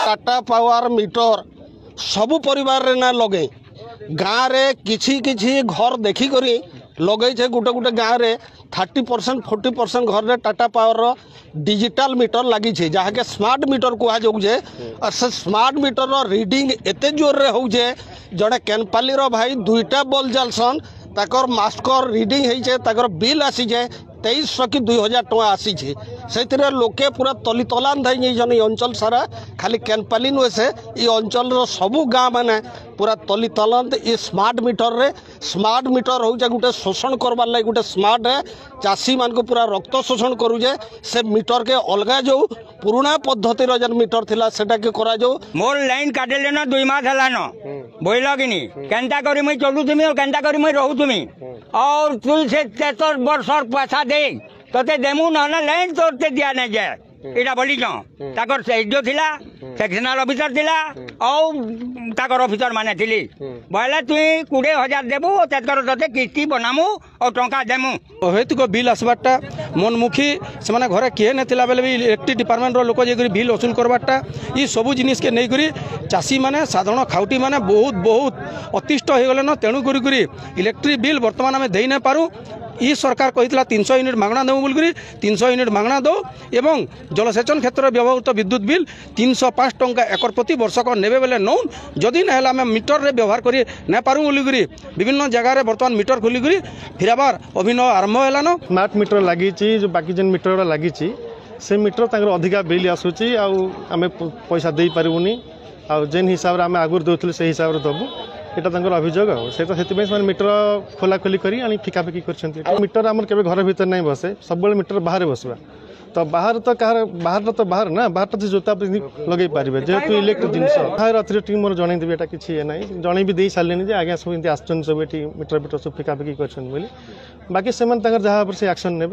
Tata power meter सबु परिवार रे ना लगे गाँव रे किछि किछि घर देखी करी लगे छे गुटे गुटे गाँव रे 30% 40% घर रे टाटा पावर रो डिजिटल मीटर लगी छे जहाँ के स्मार्ट मीटर कहा जाऊ छे और से स्मार्ट मीटर रो रीडिंग एते जोर रे हो छे जड़े केनपाली रो भाई 2टा बल जालसन ताकर मास्कर रीडिंग है छे ताकर बिल आसी जाए 2300 कि 2000 टका आसी छे से लोके पूरा तली तलान धई नहीं अंचल सारा खाली केनपाली नुहे से ये अंचल रो सबु गाँव माने पूरा तली तलान ये स्मार्ट मीटर हो गोटे शोषण करवार लगे गोटे स्मार्ट है चाषी मान को पूरा रक्त शोषण करूजे से मीटर के अलगा जो पुराना पद्धति जन मीटर थिला सेटा के करा जो मोर लाइन काटेले न 2 मास हला न बोइल कि केनता करी मैं चलू तुमी और केनता करी मैं रहू तुमी और तू से 73 वर्ष पैसा दे तोते देमु न लाइन तोते दिया नहीं जाए इटा बोली क्यों ताकर जो थिला सेक्शनल ऑफिसर थिला और ताकर ऑफिसर माने थिली बोले तुई 20,000 देबू तेकर तोते किस्ती बनामु और टंका देमु अहैतुक बिल आसबारटा मनमुखी से माने घरे किए नथिला बेले भी इलेक्ट्रिक डिपार्टमेंट रो लोक जे बिल वसूल करबारटा ई सबु जिनिस के नै करी चासी माने साधारण खाउटी माने बहुत अतिष्ट हो गले न तेणु करी इलेक्ट्रिक बिल वर्तमान आमे देई नै पारू ई सरकार कहितला 300 यूनिट मागणा देबो बोल करी 300 यूनिट मागणा दो एवं जलसेचन क्षेत्र व्यवहृत विद्युत बिल 305 टंका एकर प्रति वर्षक नेबे बेले नौ जदि ना हला मीटर रे व्यवहार करी ना पारू बोल करी विभिन्न जगह रे वर्तमान मीटर खोली करी फिर आबार अभिनव आरंभ हेलानो स्मार्ट मीटर लागि छि जो बाकी जन मीटर लागि छि से मीटर तांकर अधिका बिल आसुछि आ आमे पैसा देई पारिबुनी आ जेन हिसाब रे आमे आगुर दोथले से हिसाब रे दबु एटा तांकर अभियोग से तो सेति से मीटर खोला खोली करी आनी फिकाफिकी करछंती मीटर हमर केबे घर भीतर नहीं बसे सब मीटर बाहर बसबा तो बाहर तो बाहर ना बाहर तो जोता लगे पारे जेहेतु इलेक्ट्रिक जिनस फायर अथॉरिटी मोर जन देवी एटा किसी है ना जन भी दे सारे जे आगे सब आसन सब ये मीटर सब फिकाफिकी कर बाकी से जहाँ से एक्शन ने।